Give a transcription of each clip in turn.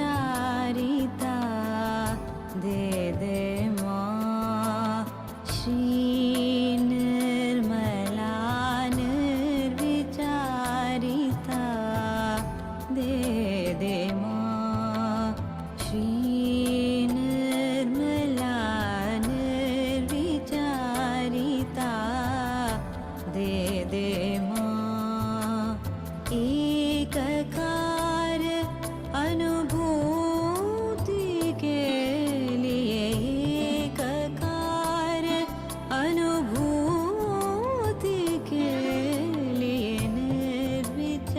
निर्विचारिता दे दे माँ श्री निर्मला निर्विचारिता दे दे माँ श्री निर्मला निर्विचारिता दे दे माँ एककार अनुभूति के लिए एककार अनुभूति के लिए निर्विचारिता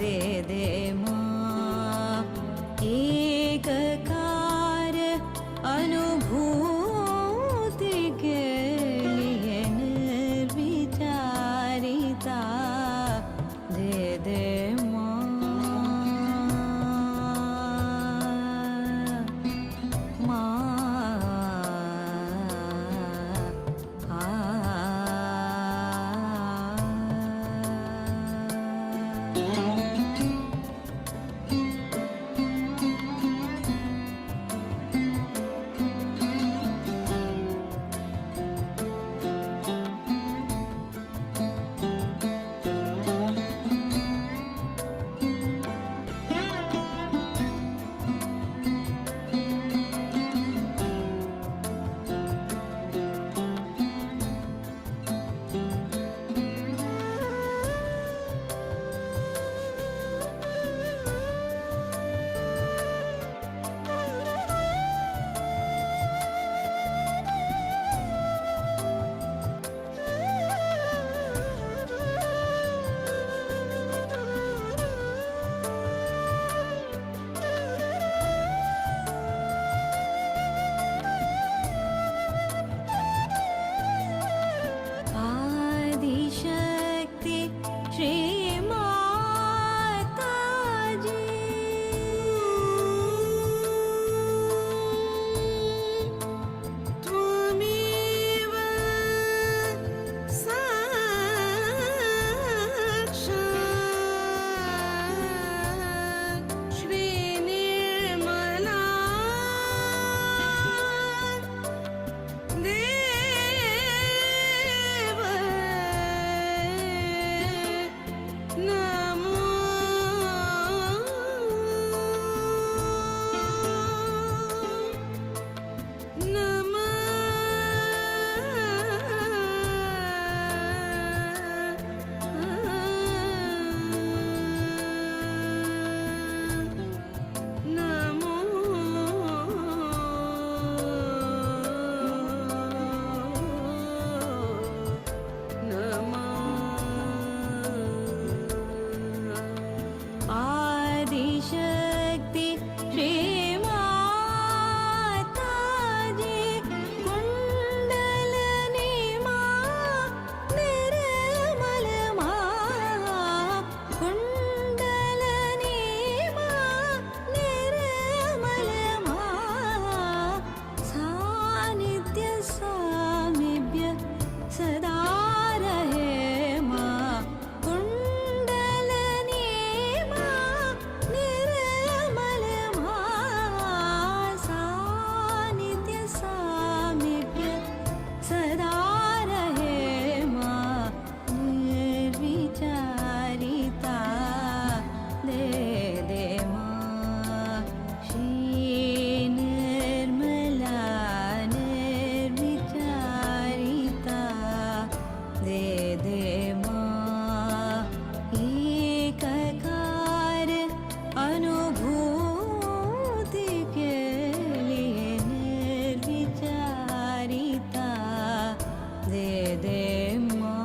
दे दे माँ एककार अनुभूति के लिए निर्विचारिता दे दे आदिशक्ति श्री माता जी त्वमेव साक्षात् श्री निर्मला आदिशक्ति श्री माता जी कुंडलिनी माँ निर्मल माँ कुंडलिनी माँ निर्मल माँ सानिध्य सामीप्य सदा रहे माँ कुंडलिनी माँ निर्मल माँ सानिध्य सामीप्य सदा रहे माँ निर्विचारिता दे दे माँ श्री निर्मला निर्विचारिता दे दे माँ एककार अनुभूति के लिए निर्विचारिता दे दे माँ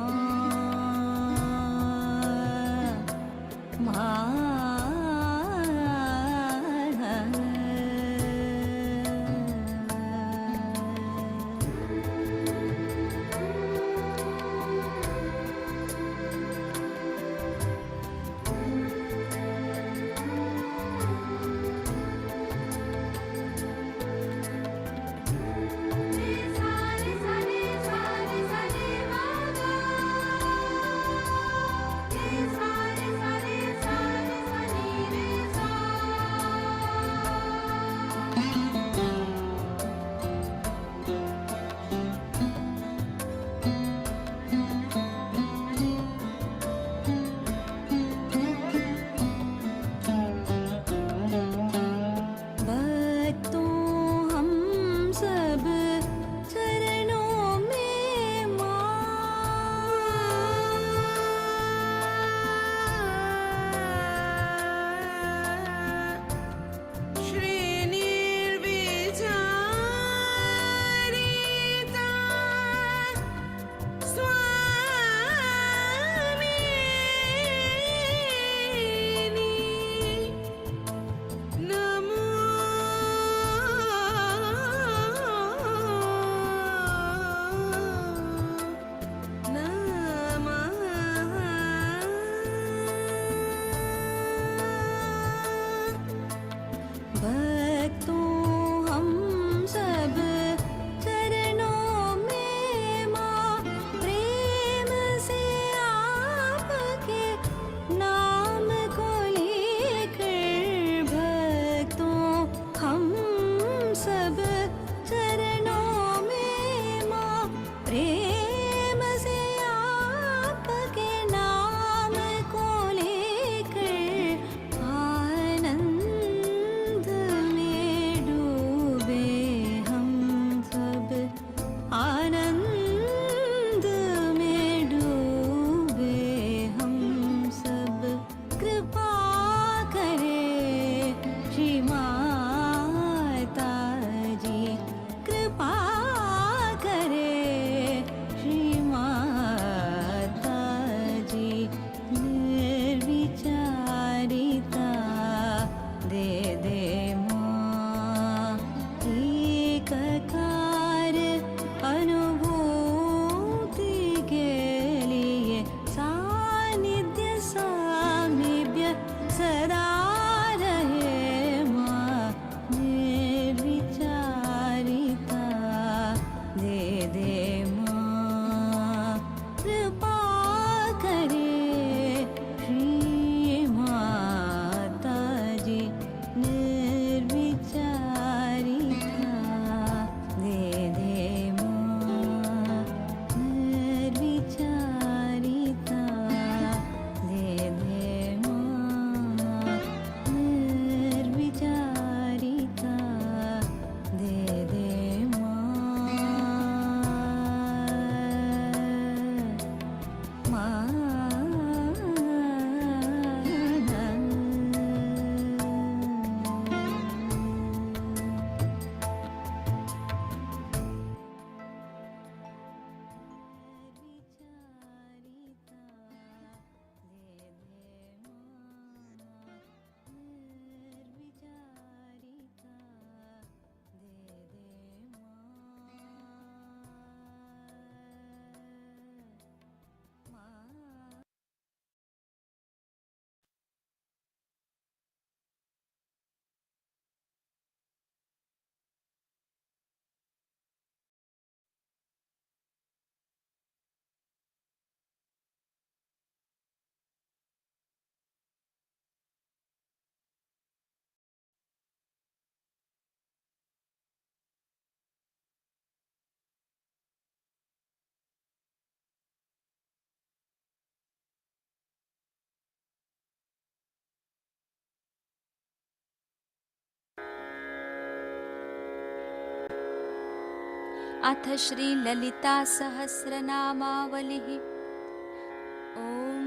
अथ श्रीललिता सहस्रनामावलिः। ॐ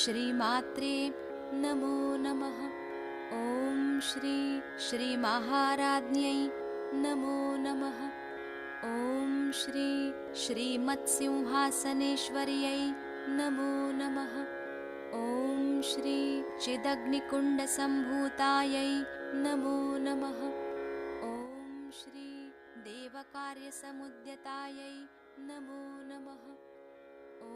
श्रीमात्रे नमो नमः। ॐ श्रीमहाराज्ञै नमो नमः। ॐ श्रीमत्सिंहासनेश्वर्यै नमो नमः। ॐ चिदग्निकुण्डसम्भूतायै नमो नमः। ॐ देवकार्यसमुद्यतायै नमो नमः। ॐ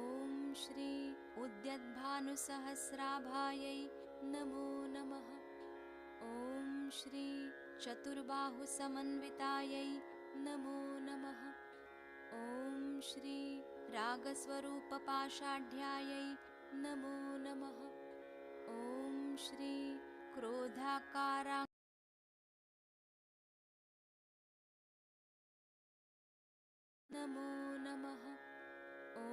उद्यद्भानुसहस्राभायै नमो नमः। ॐ चतुर्बाहुसमन्वितायै नमो नमः। ॐ रागस्वरूपपाषाढ्यायै नमो नमः। ॐ क्रोधाकारा नमो नमः। ॐ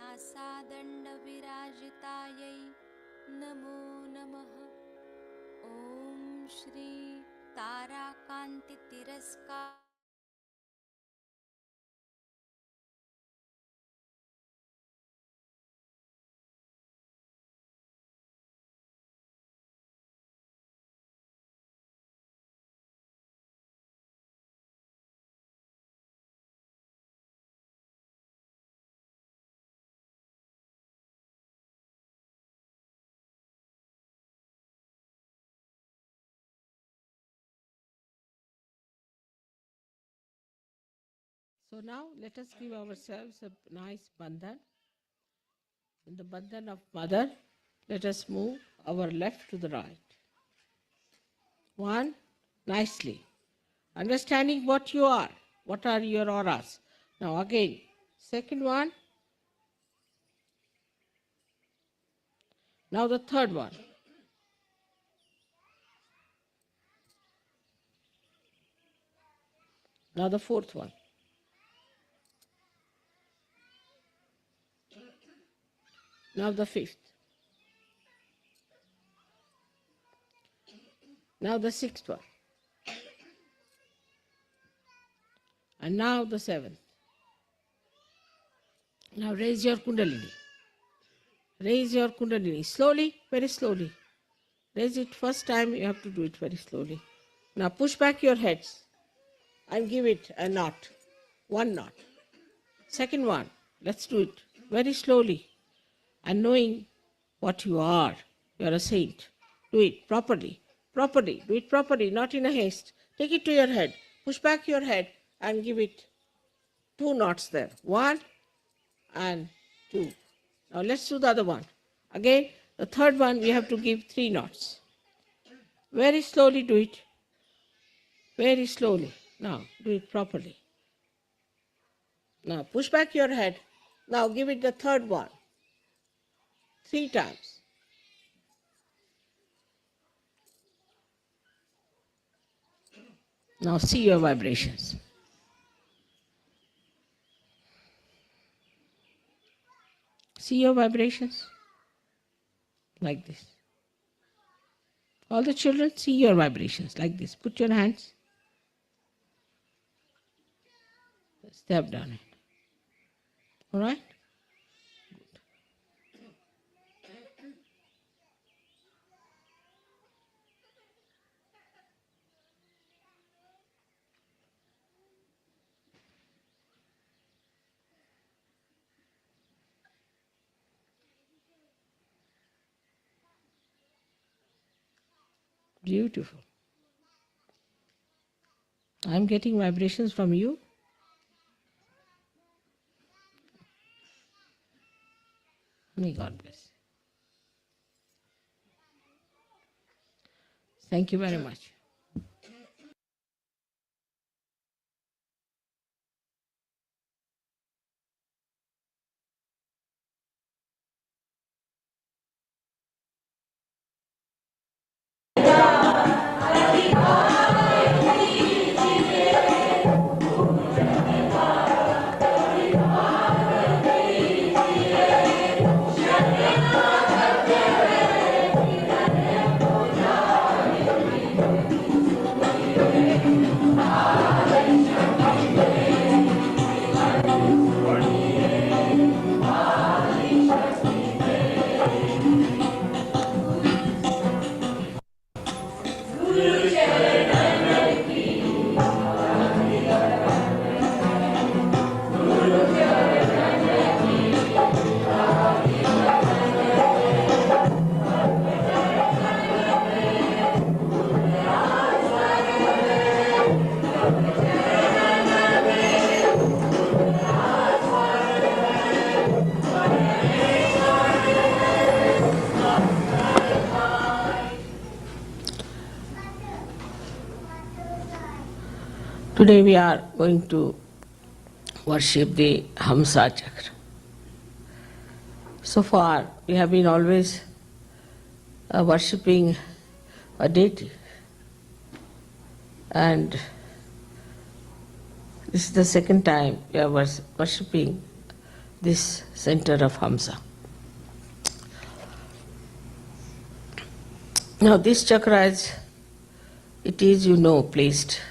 नासादण्डविराजितायै नमो नमः। ॐ ताराकान्तितिरस्कार So now let us give ourselves a nice bandhan. In the bandhan of mother, let us move our left to the right. One, nicely. Understanding what you are. What are your auras? Now again, second one. Now the third one. Now the fourth one. Now the fifth. Now the sixth one. And now the seventh. Now raise your kundalini. Raise your kundalini. Slowly, very slowly. Raise it first time, you have to do it very slowly. Now push back your heads and give it a knot. One knot. Second one, let's do it very slowly and knowing what you are. You are a saint. Do it properly. Properly. Do it properly, not in a haste. Take it to your head. Push back your head and give it two knots there. One and two. Now let's do the other one. Again, the third one we have to give three knots. Very slowly do it. Very slowly. Now do it properly. Now push back your head. Now give it the third one. Three times. Now see your vibrations. See your vibrations? Like this. All the children, see your vibrations like this. Put your hands. Step down it. All right? Beautiful. I'm getting vibrations from you. May God bless. Thank you very much. Today we are going to worship the Hamsa Chakra. So far we have been always worshipping a deity, and this is the second time we are worshipping this center of Hamsa. Now this chakra is, placed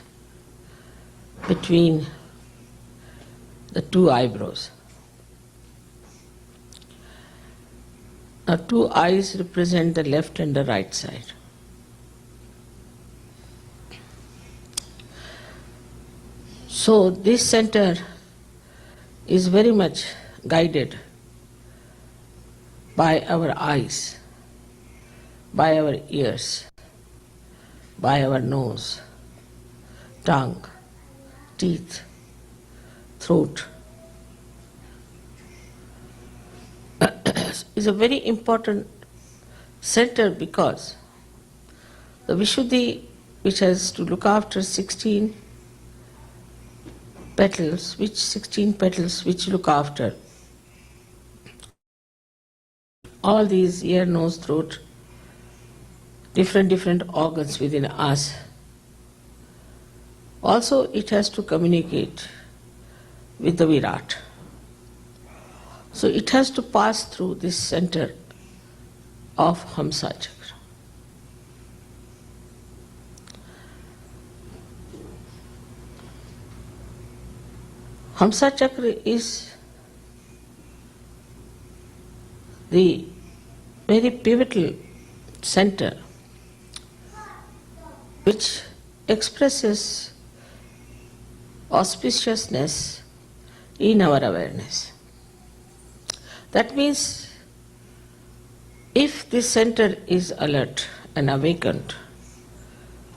between the two eyebrows. Now two eyes represent the left and the right side. So this center is very much guided by our eyes, by our ears, by our nose, tongue, teeth, throat. Is a very important center because the Vishuddhi, which has to look after 16 petals, which look after all these ear, nose, throat, different organs within us. Also, it has to communicate with the Virat. So it has to pass through this center of Hamsa Chakra. Hamsa Chakra is the very pivotal center which expresses auspiciousness in our awareness. That means if this center is alert and awakened,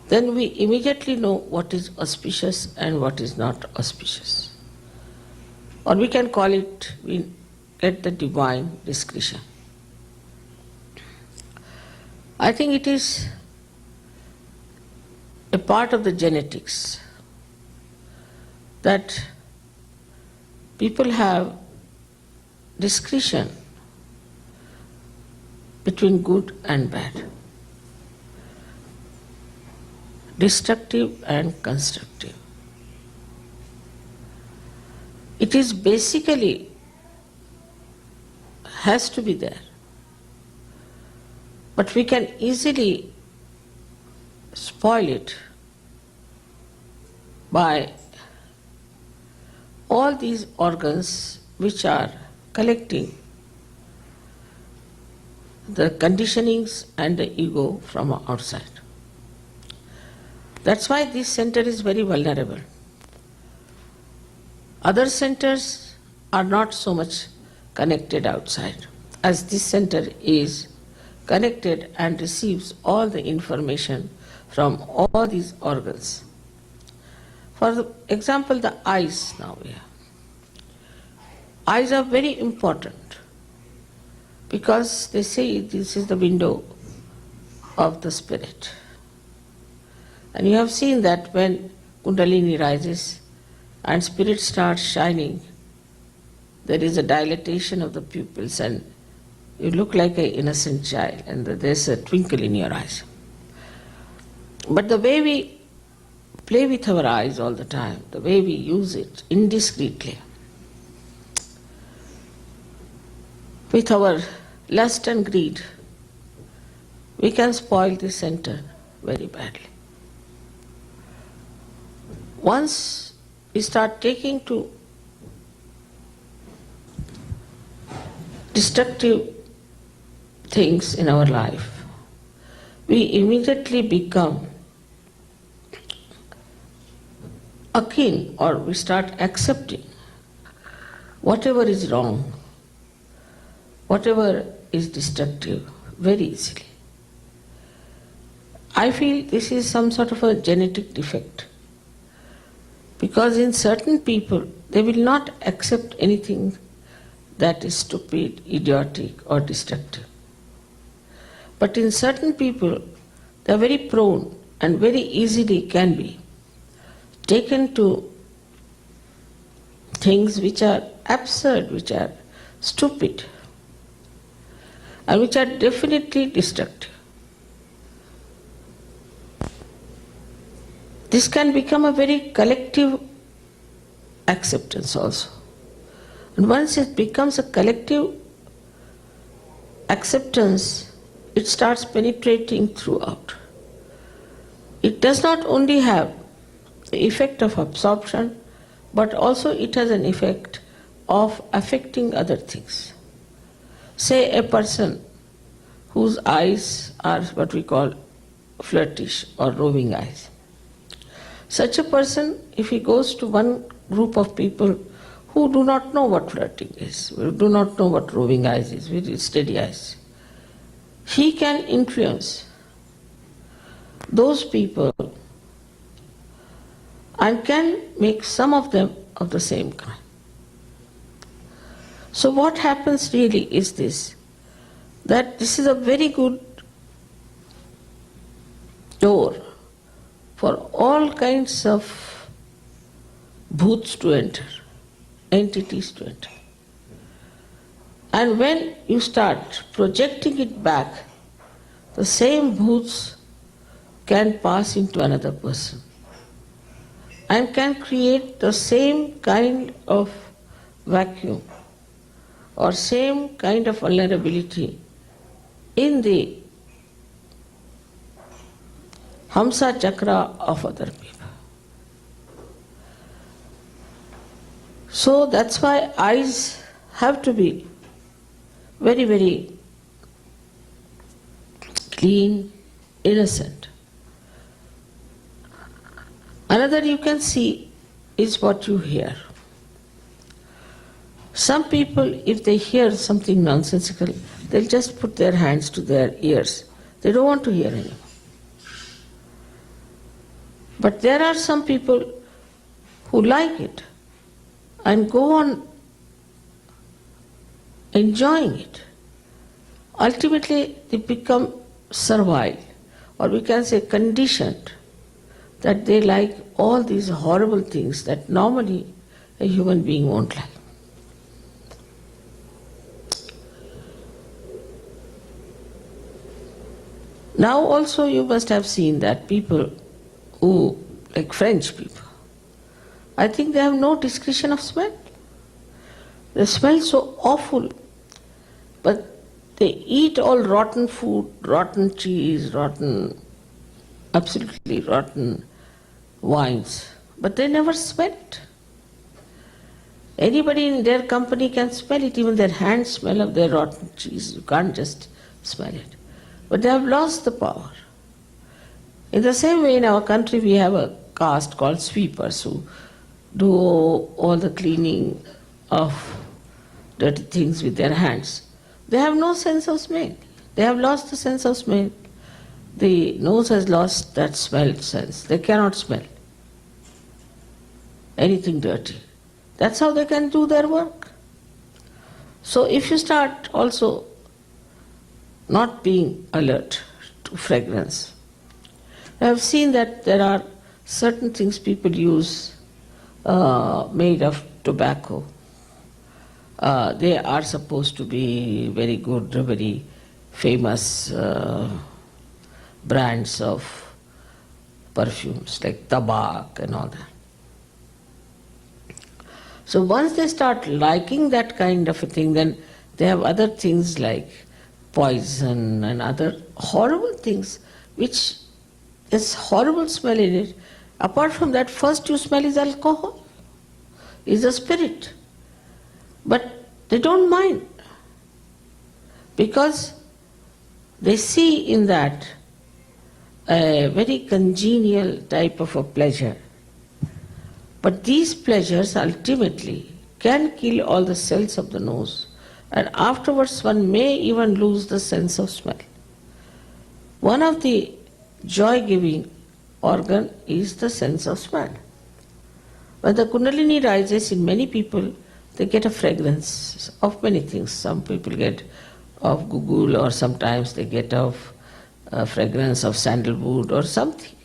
then we immediately know what is auspicious and what is not auspicious. Or we can call it, we get the divine discretion. I think it is a part of the genetics that people have discretion between good and bad, destructive and constructive. It is basically has to be there, but we can easily spoil it by all these organs which are collecting the conditionings and the ego from outside. That's why this center is very vulnerable. Other centers are not so much connected outside, as this center is connected and receives all the information from all these organs. For example, the eyes now here. Eyes are very important because they say this is the window of the spirit. And you have seen that when Kundalini rises and spirit starts shining, there is a dilatation of the pupils and you look like an innocent child and there's a twinkle in your eyes. But the way we play with our eyes all the time, the way we use it indiscreetly, with our lust and greed, we can spoil the center very badly. Once we start taking to destructive things in our life, we immediately become akin, or we start accepting whatever is wrong, whatever is destructive very easily. I feel this is some sort of a genetic defect, because in certain people they will not accept anything that is stupid, idiotic or destructive. But in certain people they are very prone and very easily can be taken to things which are absurd, which are stupid, and which are definitely destructive. This can become a very collective acceptance also. And once it becomes a collective acceptance, it starts penetrating throughout. It does not only have the effect of absorption, but also it has an effect of affecting other things. Say a person whose eyes are what we call flirtish or roving eyes. Such a person, if he goes to one group of people who do not know what flirting is, who do not know what roving eyes is, very steady eyes, he can influence those people and can make some of them of the same kind. So what happens really is this, that this is a very good door for all kinds of bhoots to enter, entities to enter. And when you start projecting it back, the same bhoots can pass into another person and can create the same kind of vacuum or same kind of vulnerability in the Hamsa chakra of other people. So that's why eyes have to be very, very clean, innocent. Another you can see is what you hear. Some people, if they hear something nonsensical, they'll just put their hands to their ears. They don't want to hear anymore. But there are some people who like it and go on enjoying it. Ultimately, they become servile, or we can say conditioned, that they like all these horrible things that normally a human being won't like. Now also you must have seen that people who, like French people, I think they have no discretion of smell. They smell so awful, but they eat all rotten food, rotten cheese, absolutely rotten wines, but they never smell it. Anybody in their company can smell it, even their hands smell of their rotten cheese. You can't just smell it. But they have lost the power. In the same way, in our country we have a caste called sweepers who do all the cleaning of dirty things with their hands. They have no sense of smell. They have lost the sense of smell. the nose has lost that smell sense. They cannot smell anything dirty. That's how they can do their work. So if you start also not being alert to fragrance, I have seen that there are certain things people use made of tobacco. They are supposed to be very good, very famous brands of perfumes like Tabak and all that. So once they start liking that kind of a thing, then they have other things like poison and other horrible things which is horrible smell in it. Apart from that, first you smell is alcohol, is a spirit. But they don't mind because they see in that a very congenial type of a pleasure. But these pleasures ultimately can kill all the cells of the nose, and afterwards one may even lose the sense of smell. One of the joy-giving organ is the sense of smell. When the Kundalini rises in many people, they get a fragrance of many things. Some people get of gugul, or sometimes they get of a fragrance of sandalwood or something,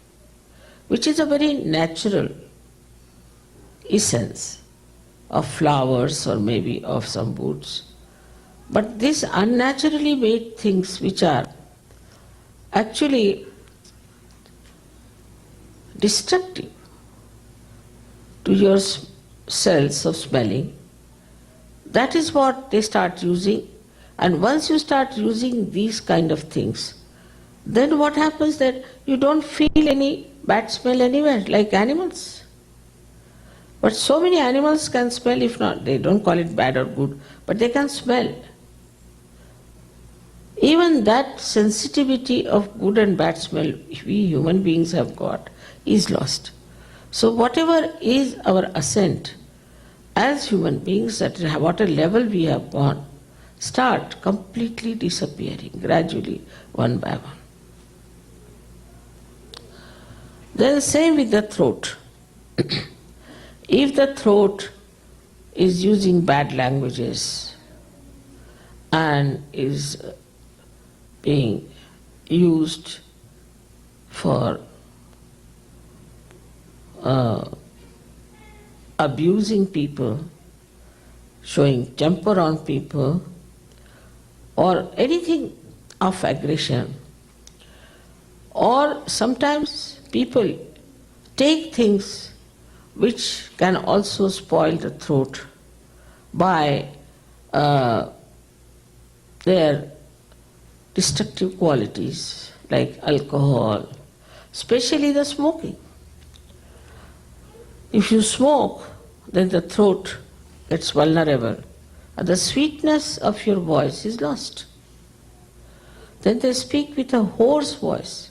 which is a very natural essence of flowers or maybe of some woods. But these unnaturally made things which are actually destructive to your cells of smelling, that is what they start using. And once you start using these kind of things, then what happens that you don't feel any bad smell anywhere, like animals. But so many animals can smell, if not, they don't call it bad or good, but they can smell. Even that sensitivity of good and bad smell we human beings have got is lost. So whatever is our ascent as human beings, at what a level we have gone, start completely disappearing gradually, one by one. Then same with the throat. If the throat is using bad languages and is being used for abusing people, showing temper on people, or anything of aggression, or sometimes people take things which can also spoil the throat by their destructive qualities, like alcohol, especially the smoking. If you smoke, then the throat gets vulnerable and the sweetness of your voice is lost. Then they speak with a hoarse voice.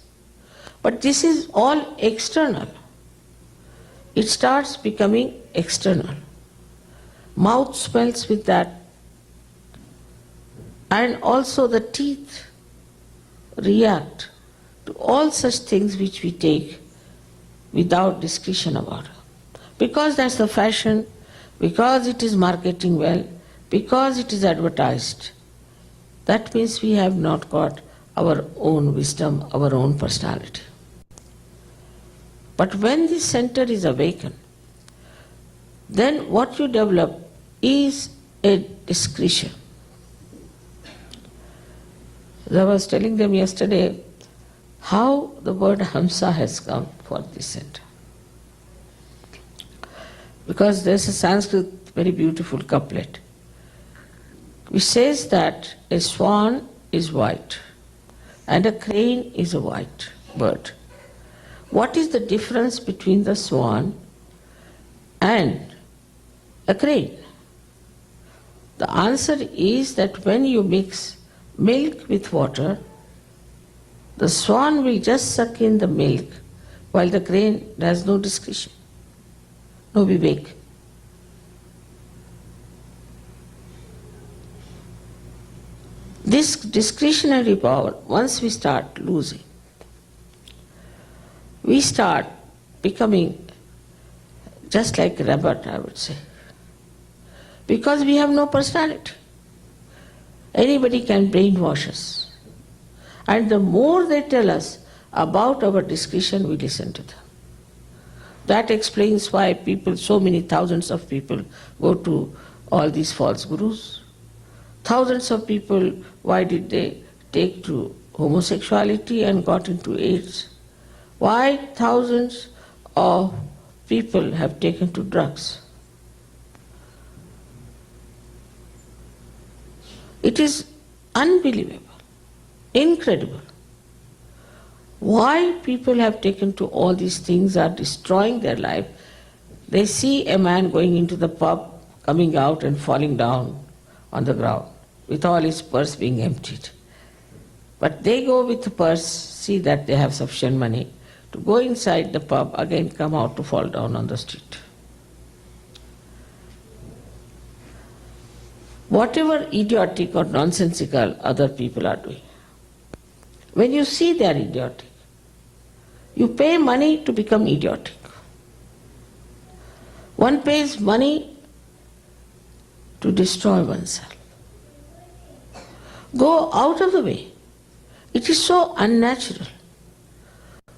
But this is all external. It starts becoming external. Mouth smells with that. And also the teeth react to all such things which we take without discretion about it. Because that's the fashion, because it is marketing well, because it is advertised. That means we have not got our own wisdom, our own personality. But when this center is awakened, then what you develop is a discretion. As I was telling them yesterday how the word Hamsa has come for this center. Because there's a Sanskrit very beautiful couplet which says that a swan is white and a crane is a white bird. What is the difference between the swan and a crane? The answer is that when you mix milk with water, the swan will just suck in the milk while the crane has no discretion, no vivek. This discretionary power, once we start losing, we start becoming just like a rabbit, I would say. Because we have no personality. Anybody can brainwash us. And the more they tell us about our discretion, we listen to them. That explains why people, so many thousands of people, go to all these false gurus. Thousands of people, why did they take to homosexuality and got into AIDS? Why thousands of people have taken to drugs? It is unbelievable, incredible. Why people have taken to all these things are destroying their life. They see a man going into the pub, coming out and falling down on the ground with all his purse being emptied. But they go with the purse, see that they have sufficient money to go inside the pub, again come out to fall down on the street. Whatever idiotic or nonsensical other people are doing, when you see they are idiotic, you pay money to become idiotic. One pays money to destroy oneself. Go out of the way. It is so unnatural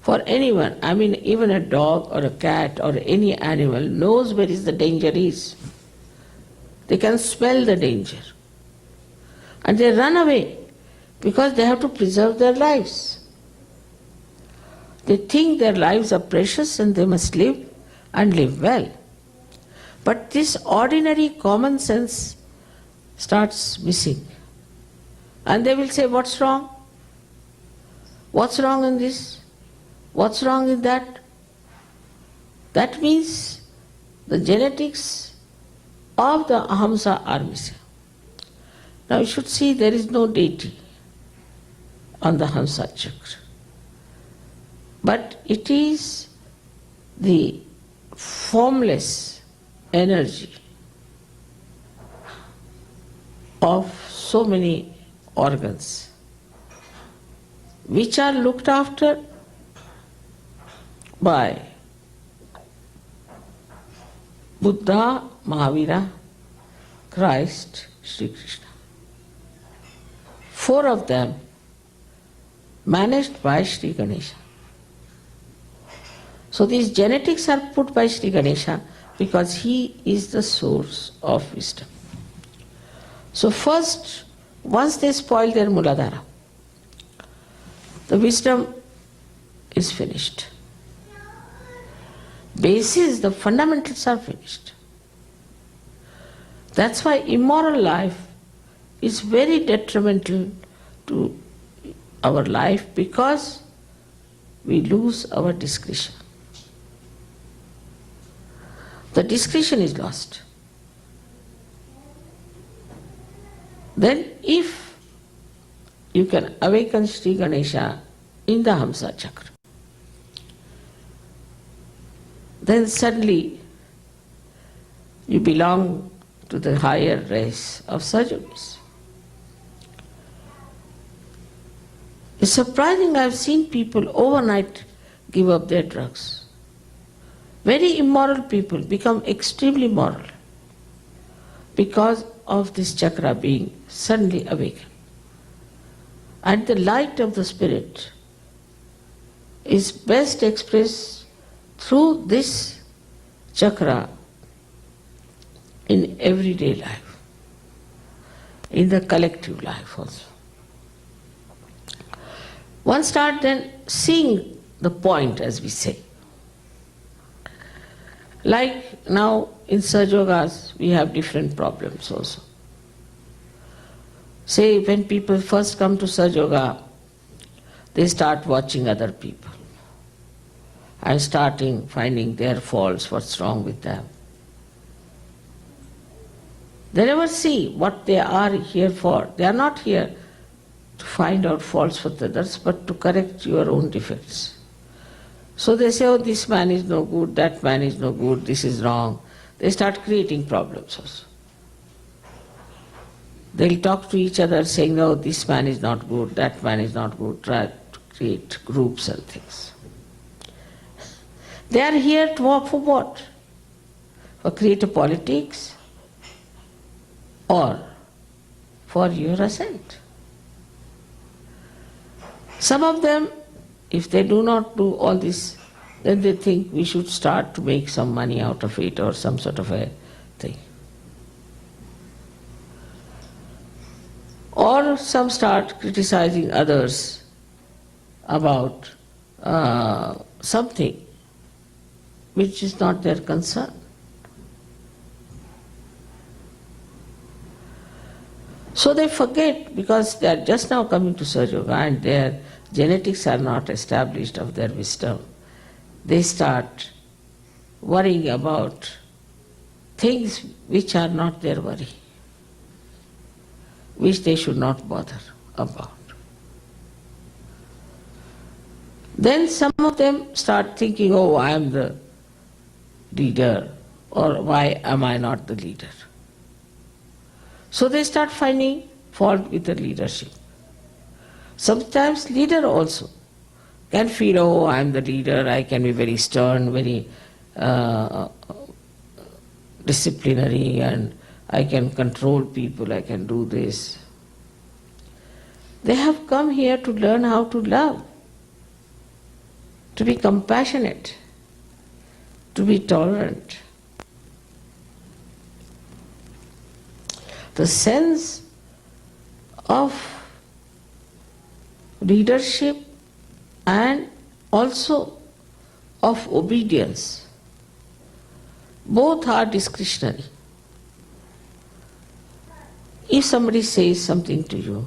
for anyone. I mean, even a dog or a cat or any animal knows where is the danger is. They can smell the danger. And they run away because they have to preserve their lives. They think their lives are precious and they must live and live well. But this ordinary common sense starts missing. And they will say, what's wrong? What's wrong in this? What's wrong in that? That means the genetics of the Ahamsa are missing. Now you should see there is no deity on the Hamsa Chakra. But it is the formless energy of so many organs which are looked after by Buddha, Mahavira, Christ, Sri Krishna. 4 of them managed by Sri Ganesha. So these genetics are put by Sri Ganesha because he is the source of wisdom. So first, once they spoil their Muladhara, the wisdom is finished. Basis, the fundamentals are finished. That's why immoral life is very detrimental to our life because we lose our discretion. The discretion is lost. Then if you can awaken Sri Ganesha in the Hamsa Chakra, then suddenly you belong to the higher race of Sajogis. It's surprising, I've seen people overnight give up their drugs. Very immoral people become extremely moral because of this chakra being suddenly awakened. And the light of the spirit is best expressed through this chakra in everyday life, in the collective life also. One starts then seeing the point, as we say. Like now in Sahajogas, we have different problems also. Say when people first come to Sahajoga, they start watching other people and starting finding their faults, what's wrong with them. They never see what they are here for. They are not here to find out faults with others, but to correct your own defects. So they say, oh, this man is no good, that man is no good, this is wrong. They start creating problems also. They'll talk to each other saying, no, this man is not good, that man is not good, try to create groups and things. They are here to work for what? For creative politics or for your ascent. Some of them, if they do not do all this, then they think we should start to make some money out of it or some sort of a thing. Or some start criticizing others about something which is not their concern. So they forget, because they are just now coming to Sahaja Yoga and their genetics are not established of their wisdom. They start worrying about things which are not their worry, which they should not bother about. Then some of them start thinking, oh, I am the leader, or why am I not the leader? So they start finding fault with the leadership. Sometimes leader also can feel, oh, I am the leader, I can be very stern, very disciplinary, and I can control people, I can do this. They have come here to learn how to love, to be compassionate, to be tolerant. The sense of leadership and also of obedience, both are discretionary. If somebody says something to you,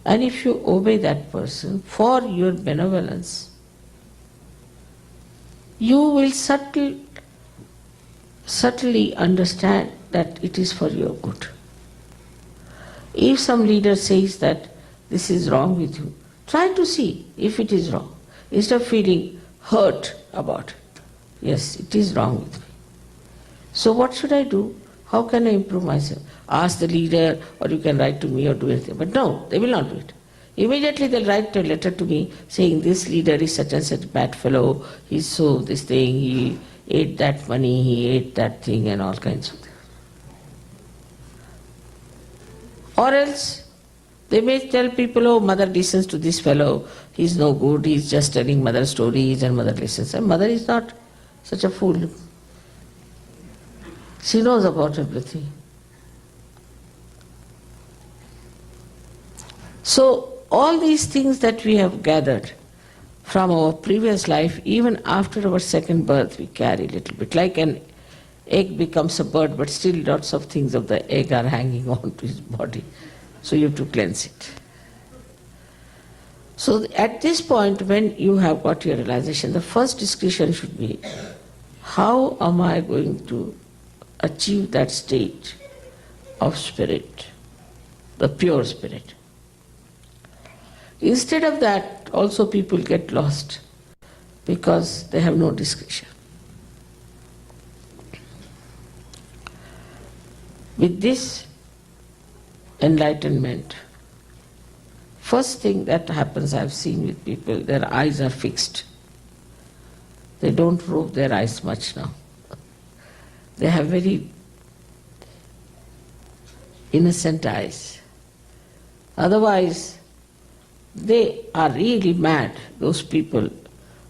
and if you obey that person for your benevolence, you will subtly understand that it is for your good. If some leader says that this is wrong with you, try to see if it is wrong, instead of feeling hurt about it. Yes, it is wrong with me. So what should I do? How can I improve myself? Ask the leader, or you can write to me or do anything. But no, they will not do it. Immediately they'll write a letter to me saying this leader is such and such bad fellow, he's so this thing, he ate that money, he ate that thing, and all kinds of things. Or else they may tell people, oh, mother listens to this fellow, he's no good, he's just telling mother stories and mother listens. And mother is not such a fool. She knows about everything. So all these things that we have gathered from our previous life, even after our second birth, we carry a little bit. Like an egg becomes a bird, but still lots of things of the egg are hanging on to his body. So you have to cleanse it. So at this point, when you have got your realization, the first discussion should be, how am I going to achieve that state of spirit, the pure spirit? Instead of that, also people get lost because they have no discretion. With this enlightenment, first thing that happens, I've seen with people, their eyes are fixed. They don't roll their eyes much now. They have very innocent eyes. Otherwise, they are really mad, those people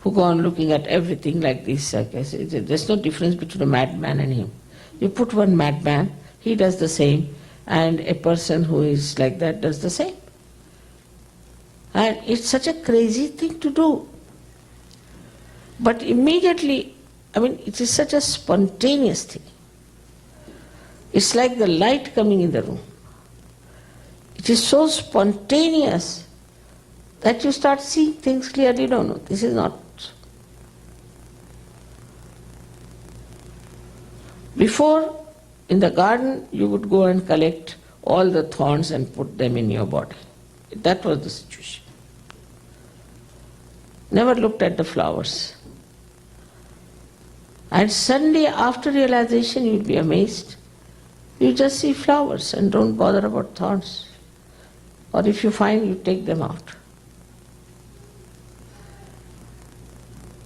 who go on looking at everything like this. Like I say, there's no difference between a madman and him. You put one madman, he does the same, and a person who is like that does the same. And it's such a crazy thing to do. But immediately, it is such a spontaneous thing. It's like the light coming in the room. It is so spontaneous that you start seeing things clearly. No, this is not. Before, in the garden, you would go and collect all the thorns and put them in your body. That was the situation. Never looked at the flowers. And suddenly, after realization, you'll be amazed. You just see flowers and don't bother about thorns. Or if you find, you take them out.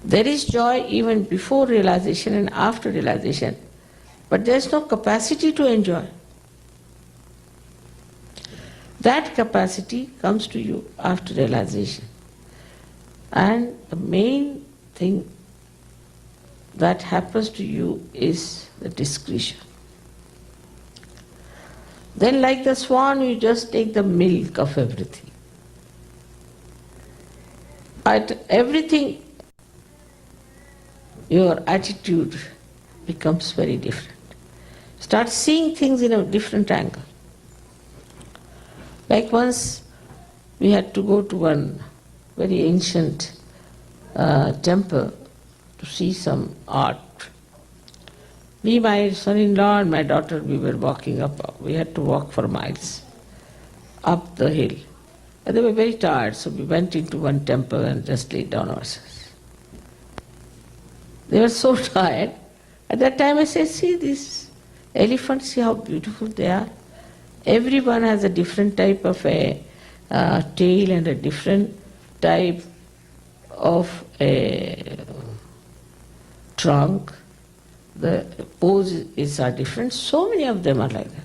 There is joy even before realization and after realization, but there is no capacity to enjoy. That capacity comes to you after realization. And the main thing that happens to you is the discretion. Then like the swan, you just take the milk of everything. At everything, your attitude becomes very different. Start seeing things in a different angle. Like once we had to go to one very ancient temple to see some art. Me, my son-in-law and my daughter, we were walking up. We had to walk for miles up the hill. And they were very tired, so we went into one temple and just laid down ourselves. They were so tired. At that time I said, see these elephants, see how beautiful they are. Everyone has a different type of a tail and a different type of a trunk. The poses are different. So many of them are like that.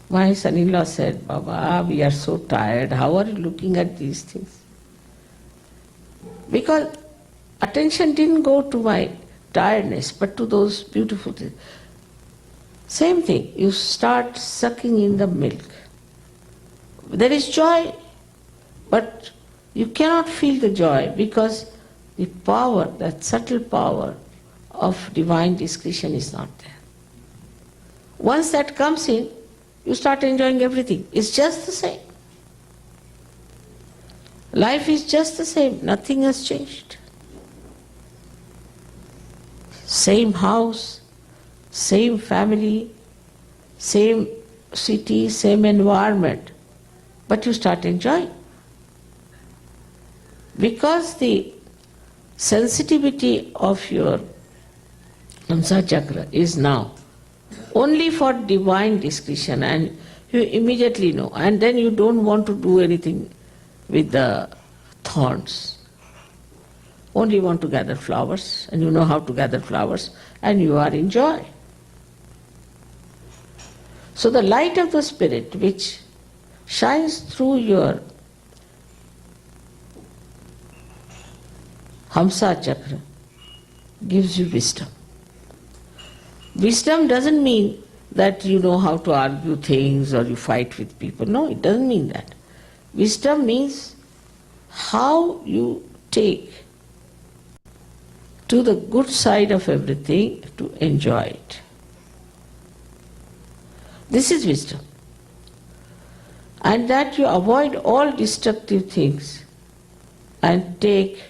My son-in-law said, Baba, we are so tired. How are you looking at these things? Because attention didn't go to my tiredness, but to those beautiful things. Same thing, you start sucking in the milk. There is joy, but you cannot feel the joy because the power, that subtle power of divine discretion is not there. Once that comes in, you start enjoying everything. It's just the same. Life is just the same. Nothing has changed. Same house, same family, same city, same environment. But you start enjoying. Because the sensitivity of your Hamsa Chakra is now only for divine discretion, and you immediately know, and then you don't want to do anything with the thorns. Only want to gather flowers, and you know how to gather flowers, and you are in joy. So the light of the Spirit which shines through your Hamsa Chakra gives you wisdom. Wisdom doesn't mean that you know how to argue things or you fight with people. No, it doesn't mean that. Wisdom means how you take to the good side of everything to enjoy it. This is wisdom. And that you avoid all destructive things and take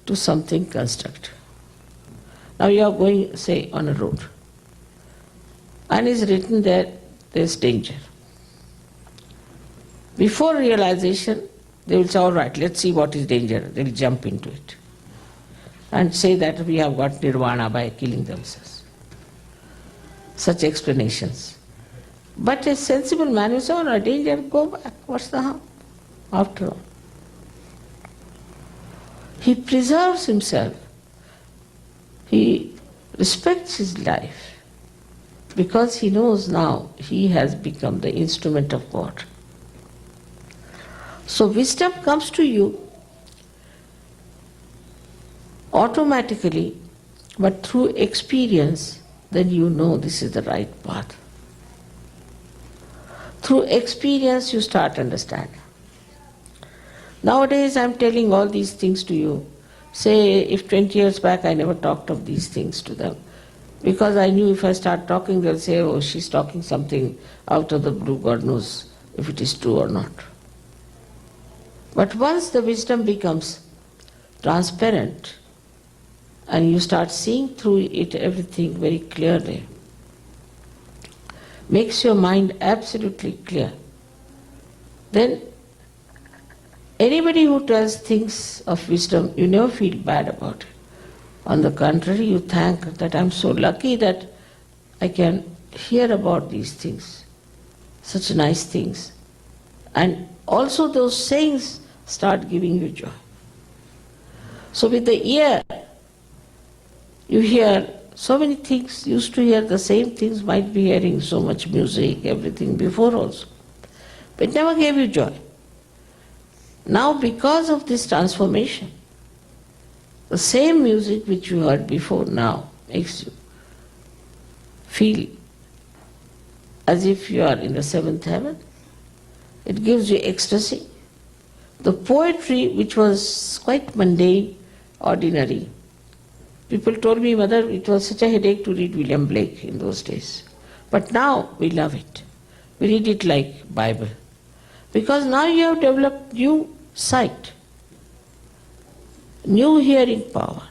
to something constructive. Now you are going, say, on a road, and it's written there, there's danger. Before realization, they will say, all right, let's see what is danger. They will jump into it and say that we have got nirvana by killing themselves. Such explanations. But a sensible man will say, oh no, danger, go back. What's the harm? After all. He preserves himself. He respects his life because he knows now he has become the instrument of God. So wisdom comes to you automatically, but through experience, then you know this is the right path. Through experience, you start understanding. Nowadays, I'm telling all these things to you. Say, if 20 years back I never talked of these things to them, because I knew if I start talking, they'll say, oh, she's talking something out of the blue, God knows if it is true or not. But once the wisdom becomes transparent, and you start seeing through it everything very clearly, makes your mind absolutely clear, then anybody who tells things of wisdom, you never feel bad about it. On the contrary, you thank that I'm so lucky that I can hear about these things, such nice things. And also those sayings start giving you joy. So with the ear, You hear so many things, used to hear the same things, might be hearing so much music, everything before also. But it never gave you joy. Now because of this transformation, the same music which you heard before now makes you feel as if you are in the seventh heaven. It gives you ecstasy. The poetry which was quite mundane, ordinary. People told me, Mother, it was such a headache to read William Blake in those days. But now we love it. We read it like Bible. Because now you have developed new sight, new hearing power.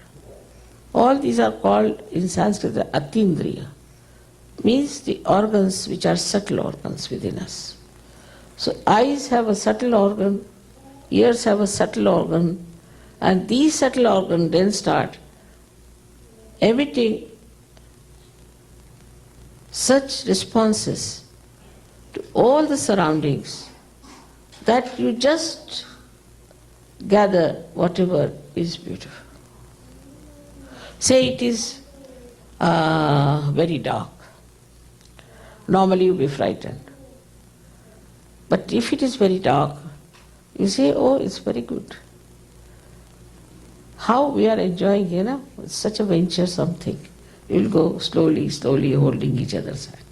All these are called in Sanskrit the Atindriya. Means the organs which are subtle organs within us. So eyes have a subtle organ, ears have a subtle organ, and these subtle organs then start emitting such responses to all the surroundings that you just gather whatever is beautiful. Say it is very dark. Normally you will be frightened. But if it is very dark, you say, oh, it's very good. How we are enjoying, it's such a venture something. You will go slowly, slowly holding each other's hand.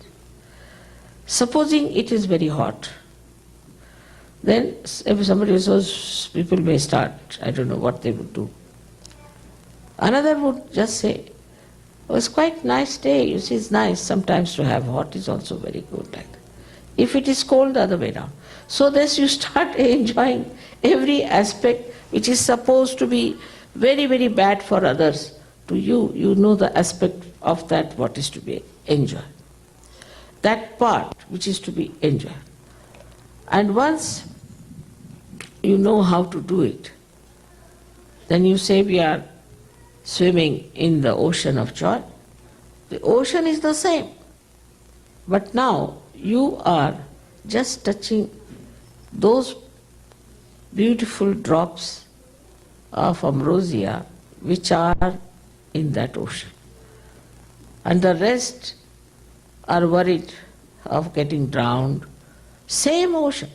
Supposing it is very hot, then if somebody says, people may start, I don't know what they would do. Another would just say, oh, it's quite nice day, you see, it's nice sometimes to have hot is also very good like that. If it is cold, the other way around. So thus you start enjoying every aspect which is supposed to be very, very bad for others. To you, you know the aspect of that what is to be enjoyed. That part which is to be enjoyed. And once you know how to do it, then you say we are swimming in the ocean of joy. The ocean is the same. But now you are just touching those beautiful drops of ambrosia which are in that ocean. And the rest are worried of getting drowned. Same ocean,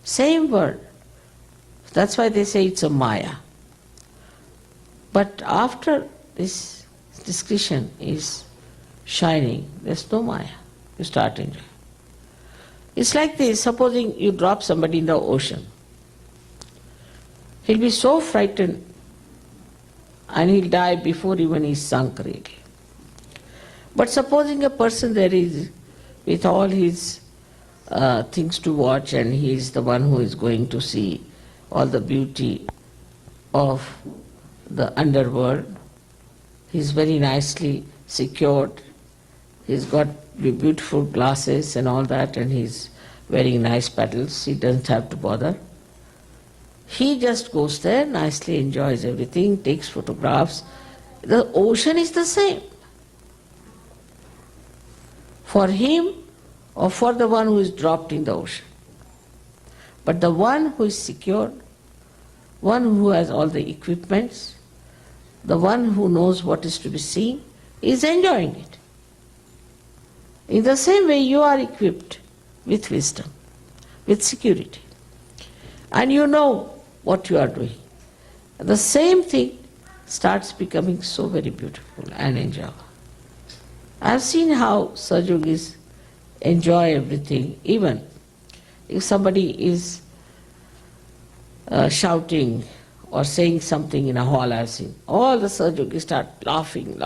same world. That's why they say it's a Maya. But after this discretion is shining, there's no Maya. You start enjoying. It's like this, supposing you drop somebody in the ocean. He'll be so frightened and he'll die before even he's sunk really. But supposing a person there is with all his things to watch and he is the one who is going to see all the beauty of the underworld. He's very nicely secured. He's got beautiful glasses and all that, and he's wearing nice paddles. He doesn't have to bother. He just goes there, nicely enjoys everything, takes photographs. The ocean is the same. For him or for the one who is dropped in the ocean. But the one who is secured, one who has all the equipments, the one who knows what is to be seen, is enjoying it. In the same way, you are equipped with wisdom, with security, and you know what you are doing. The same thing starts becoming so very beautiful and enjoyable. I have seen how Sahaja-yogis enjoy everything, even if somebody is shouting or saying something in a hall. I have seen all the Sahaja-yogis start laughing.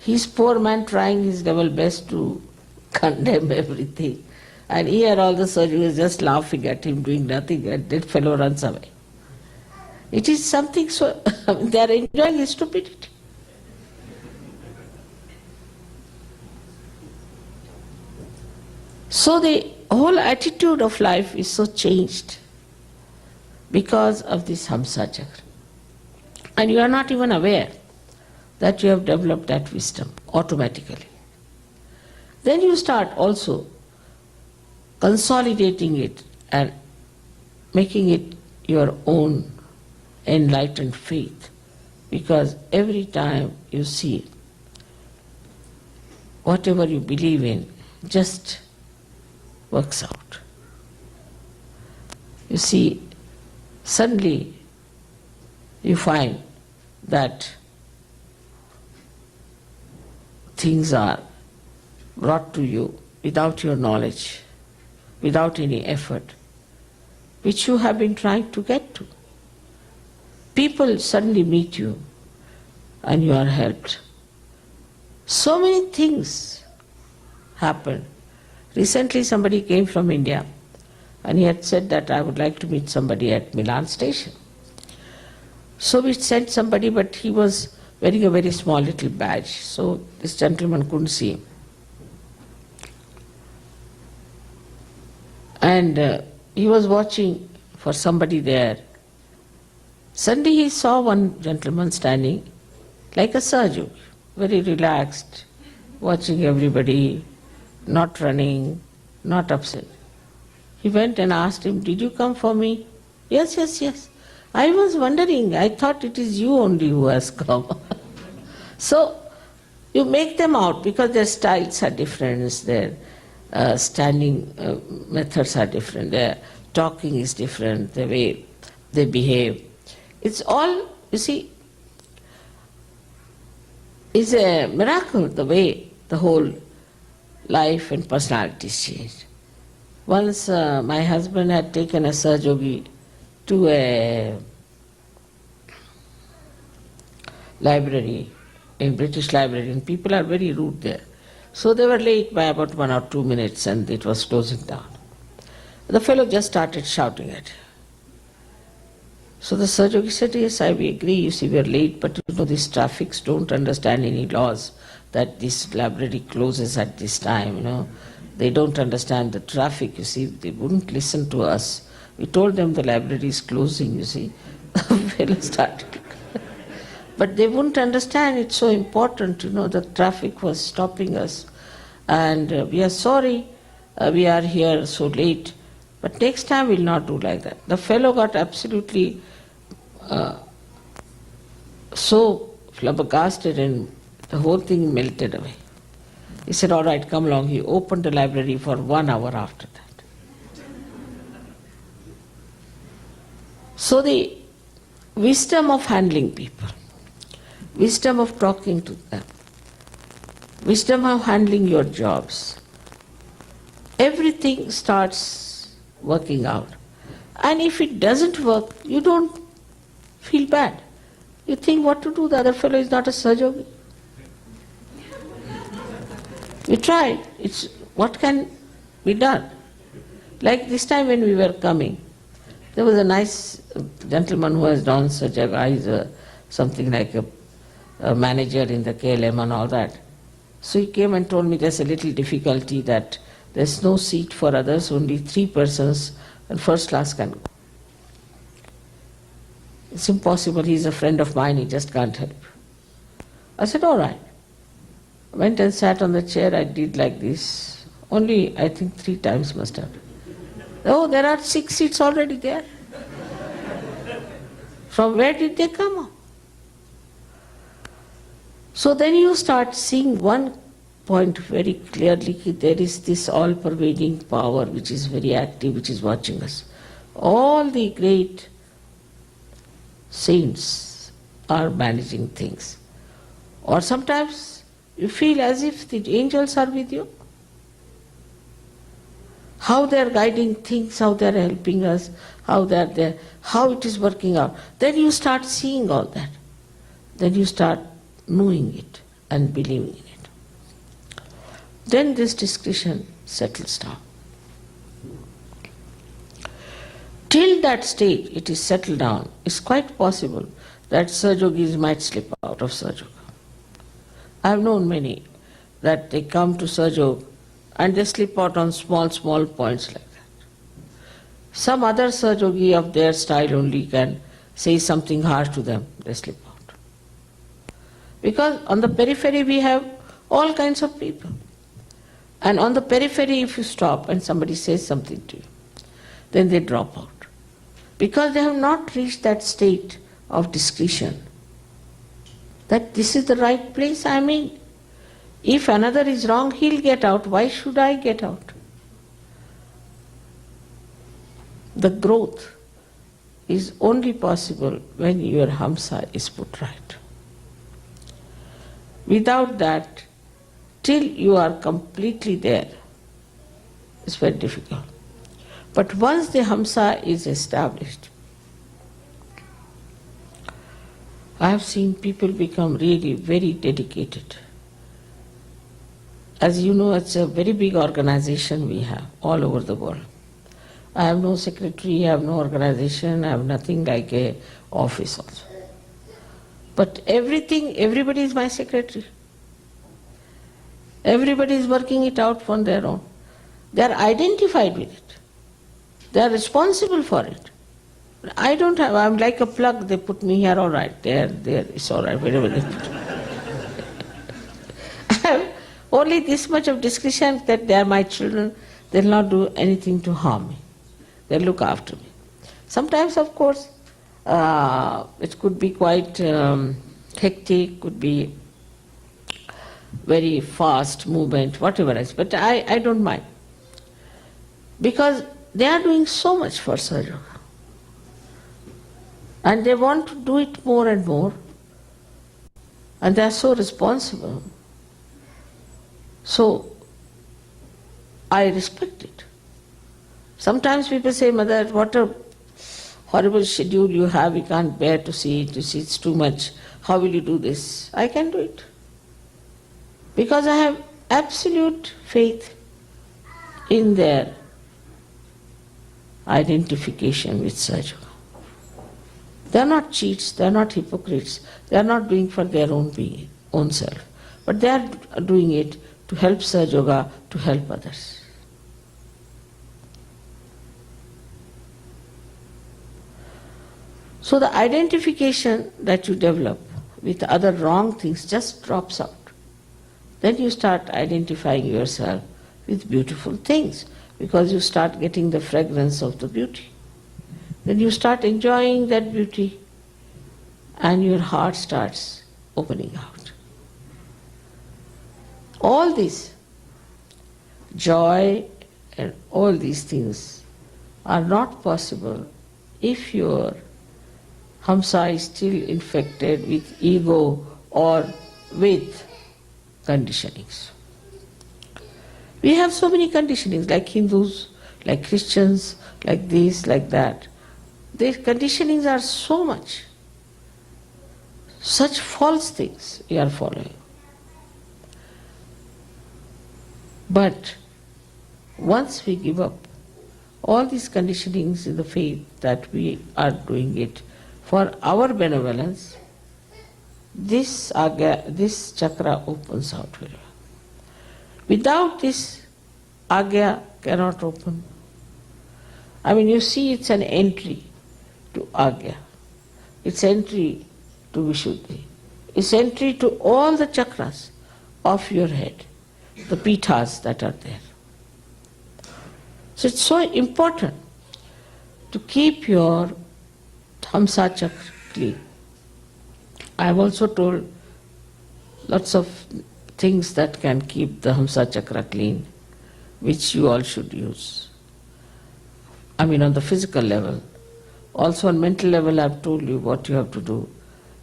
He's poor man trying his level best to condemn everything. And here all the Sahaja-yogis just laughing at him, doing nothing, and that fellow runs away. It is something so, they are enjoying his stupidity. So the whole attitude of life is so changed because of this Hamsa Chakra. And you are not even aware that you have developed that wisdom automatically. Then you start also consolidating it and making it your own enlightened faith Because every time you see whatever you believe in just works out. You see, suddenly you find that things are brought to you without your knowledge, without any effort, which you have been trying to get to. People suddenly meet you and you are helped. So many things happen. Recently somebody came from India and he had said that I would like to meet somebody at Milan station. So we sent somebody, but he was wearing a very small little badge, so this gentleman couldn't see him. And he was watching for somebody there. Suddenly he saw one gentleman standing like a Sahaja, very relaxed, watching everybody, not running, not upset. He went and asked him, "Did you come for me?" "Yes, yes, yes. I was wondering, I thought it is you only who has come." So you make them out because their styles are different, their standing methods are different, their talking is different, the way they behave. It's all, you see, is a miracle the way the whole life and personalities change. Once my husband had taken a Sahaja to a library, in British library, and people are very rude there. So they were late by about 1 or 2 minutes and it was closing down. The fellow just started shouting at him. So the Sahaja said, "Yes, I agree, you see we are late, but you know these traffics don't understand any laws that this library closes at this time, you know. They don't understand the traffic, you see, they wouldn't listen to us. We told them the library is closing, you see." The fellow started. But they wouldn't understand, it's so important, you know, the traffic was stopping us. And we are sorry, we are here so late, but next time we'll not do like that. The fellow got absolutely so flabbergasted and the whole thing melted away. He said, "All right, come along." He opened the library for 1 hour after that. So the wisdom of handling people, wisdom of talking to them, wisdom of handling your jobs, everything starts working out. And if it doesn't work, you don't feel bad. You think what to do, the other fellow is not a Sahaja. We tried, it's what can be done. Like this time when we were coming, there was a nice gentleman who has done Sahaja, he's something like a manager in the KLM and all that. So he came and told me there's a little difficulty that there's no seat for others, only 3 persons and first class can go. It's impossible, he's a friend of mine, he just can't help. I said, all right. I went and sat on the chair, I did like this. Only, I think 3 times must have. Oh, there are 6 seats already there. From where did they come up? So then you start seeing one point very clearly, there is this all-pervading power which is very active, which is watching us. All the great saints are managing things. Or sometimes you feel as if the angels are with you. How they are guiding things, how they are helping us, how they are there, how it is working out. Then you start seeing all that. Then you start knowing it and believing in it. Then this discretion settles down. Till that stage it is settled down, it's quite possible that Sahajogis might slip out of Sahaja. I have known many that they come to Sahaja and they slip out on small points like that. Some other Sahajogi of their style only can say something harsh to them, they slip out. Because on the periphery we have all kinds of people. And on the periphery if you stop and somebody says something to you, then they drop out. Because they have not reached that state of discretion that this is the right place I'm in. If another is wrong, he'll get out. Why should I get out? The growth is only possible when your hamsa is put right. Without that, till you are completely there, it's very difficult. But once the hamsa is established, I have seen people become really very dedicated. As you know, it's a very big organization we have all over the world. I have no secretary, I have no organization, I have nothing like a office also. But everything, everybody is my secretary. Everybody is working it out on their own. They are identified with it. They are responsible for it. I don't have, I'm like a plug, they put me here, all right, there, it's all right, wherever they put me. I have only this much of discretion that they are my children, they'll not do anything to harm me. They'll look after me. Sometimes, of course, it could be quite hectic, could be very fast movement, whatever else, but I don't mind. Because they are doing so much for Sahaja Yoga. And they want to do it more and more. And they are so responsible. So, I respect it. Sometimes people say, Mother, what a horrible schedule you have, we can't bear to see it, you see it's too much, how will you do this? I can do it. Because I have absolute faith in their identification with Sahaja Yoga. They are not cheats, they are not hypocrites, they are not doing for their own being, own self, but they are doing it to help Sahaja Yoga, to help others. So the identification that you develop with other wrong things just drops out. Then you start identifying yourself with beautiful things because you start getting the fragrance of the beauty. Then you start enjoying that beauty and your heart starts opening out. All this joy and all these things are not possible if your hamsa is still infected with ego or with conditionings. We have so many conditionings, like Hindus, like Christians, like this, like that. Their conditionings are so much. Such false things we are following. But once we give up all these conditionings in the faith that we are doing it for our benevolence, this chakra opens out very well. Without this, agya cannot open. I mean, you see, it's an entry to agya. It's entry to Vishuddhi. It's entry to all the chakras of your head, the pithas that are there. So it's so important to keep your hamsa chakra clean. I have also told lots of things that can keep the hamsa chakra clean, which you all should use. I mean, on the physical level. Also on mental level, I have told you what you have to do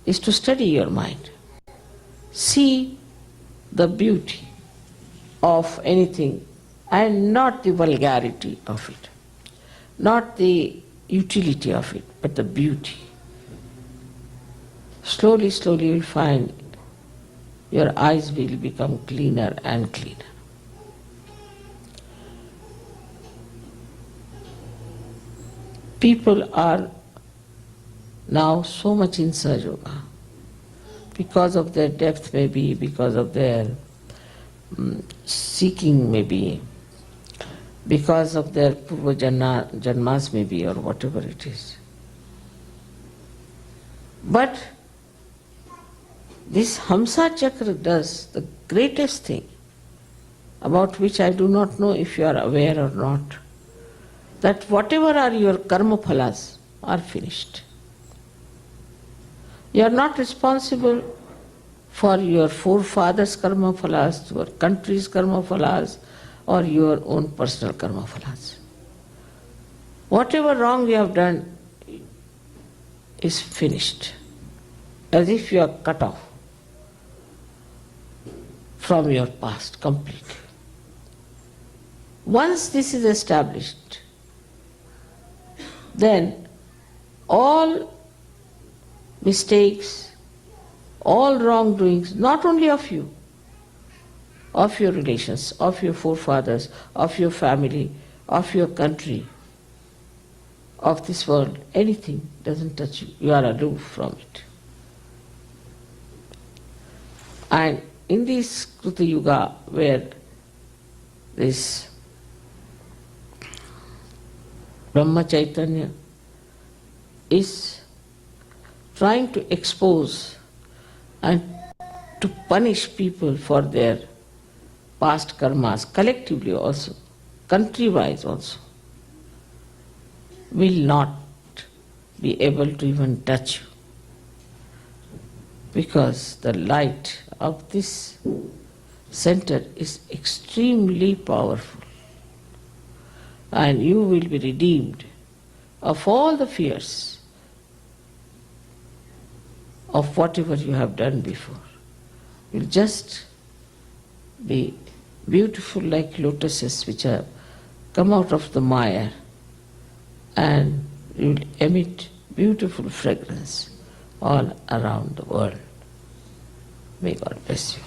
is to study your mind. See the beauty of anything and not the vulgarity of it, not the utility of it, but the beauty. Slowly, slowly you will find your eyes will become cleaner and cleaner. People are now so much in Sahaja Yoga because of their depth, maybe because of their seeking, maybe because of their purva janmas, maybe, or whatever it is. But this hamsa chakra does the greatest thing, about which I do not know if you are aware or not, that whatever are your karma phalas are finished. You are not responsible for your forefathers' karma phalas, your country's karma phalas, or your own personal karma phalas. Whatever wrong you have done is finished, as if you are cut off from your past completely. Once this is established, then all mistakes, all wrongdoings, not only of you, of your relations, of your forefathers, of your family, of your country, of this world, anything doesn't touch you. You are aloof from it. And in this Kruta Yuga, where this Brahma Chaitanya is trying to expose and to punish people for their past karmas, collectively also, country-wise also, will not be able to even touch you. Because the light of this center is extremely powerful. And you will be redeemed of all the fears of whatever you have done before. You'll just be beautiful like lotuses which have come out of the mire, and you will emit beautiful fragrance all around the world. May God bless you.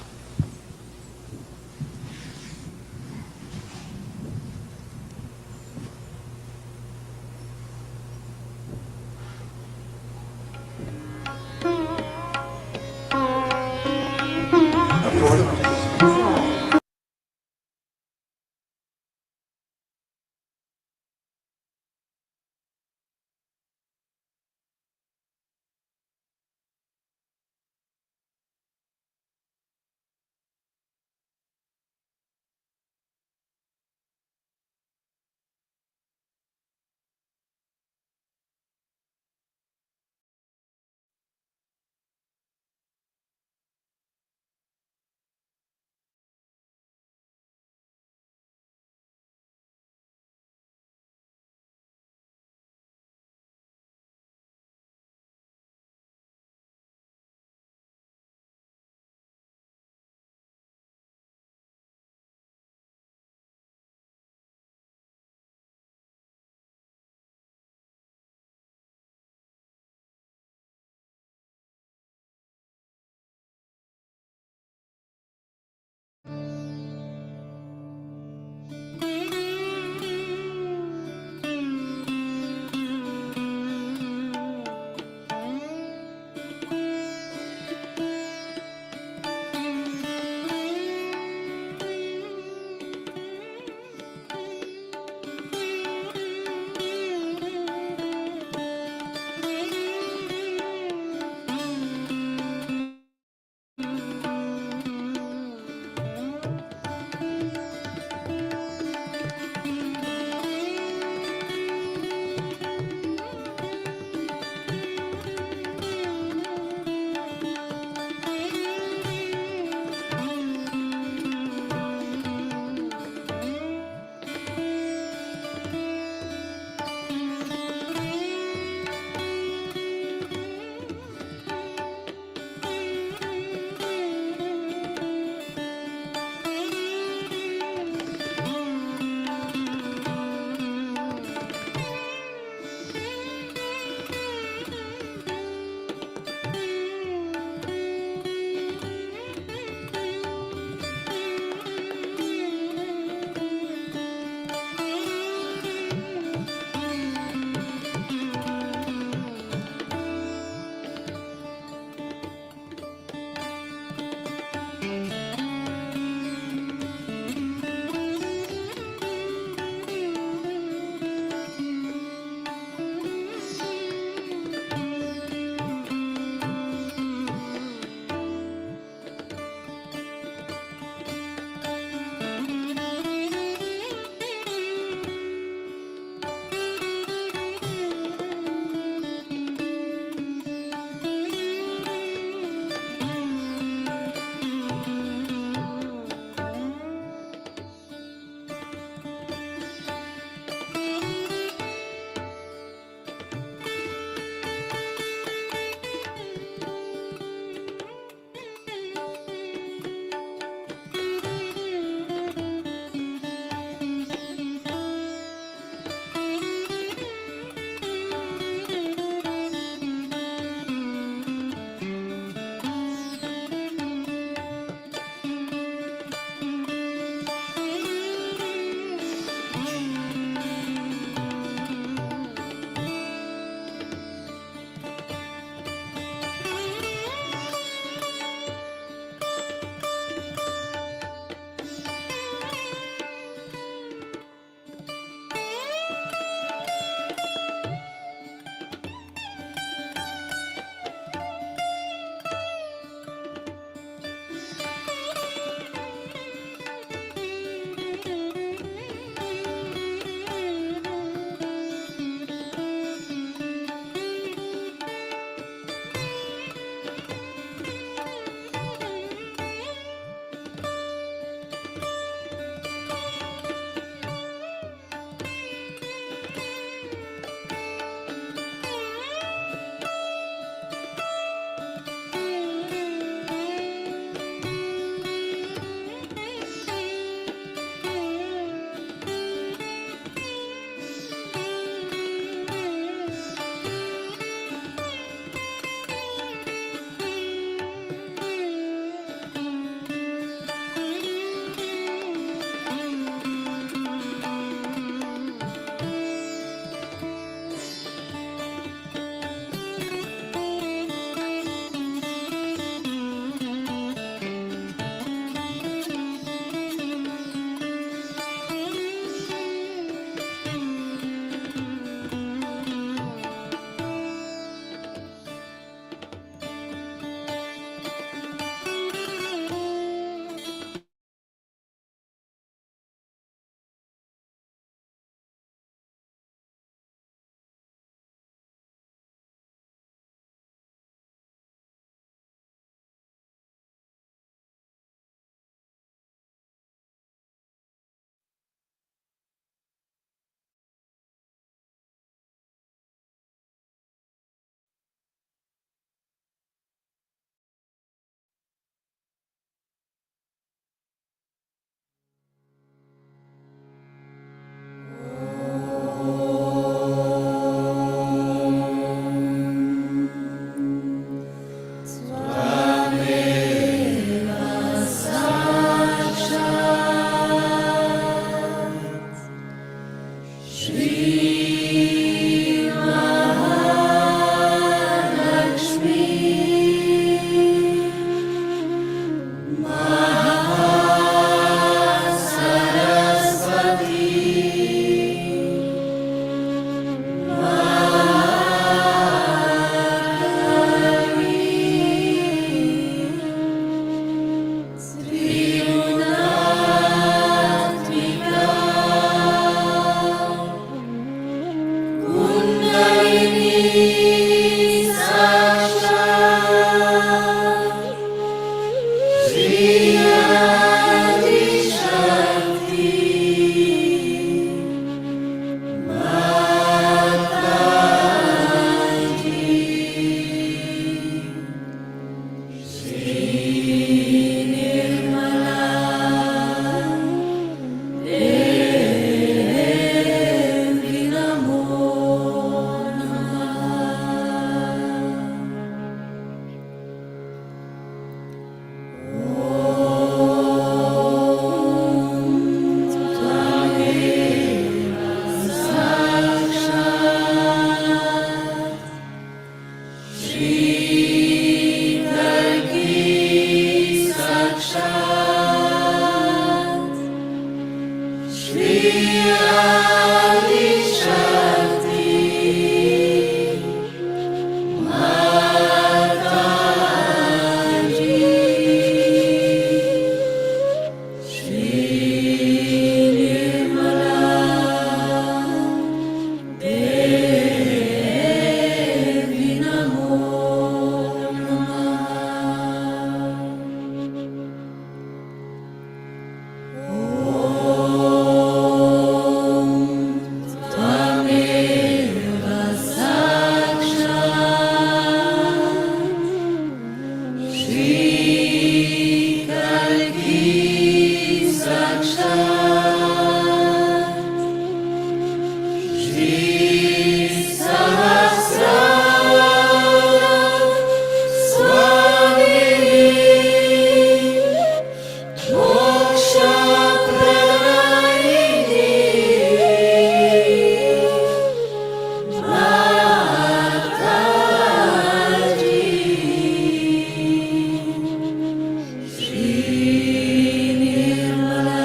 Shri Nirmala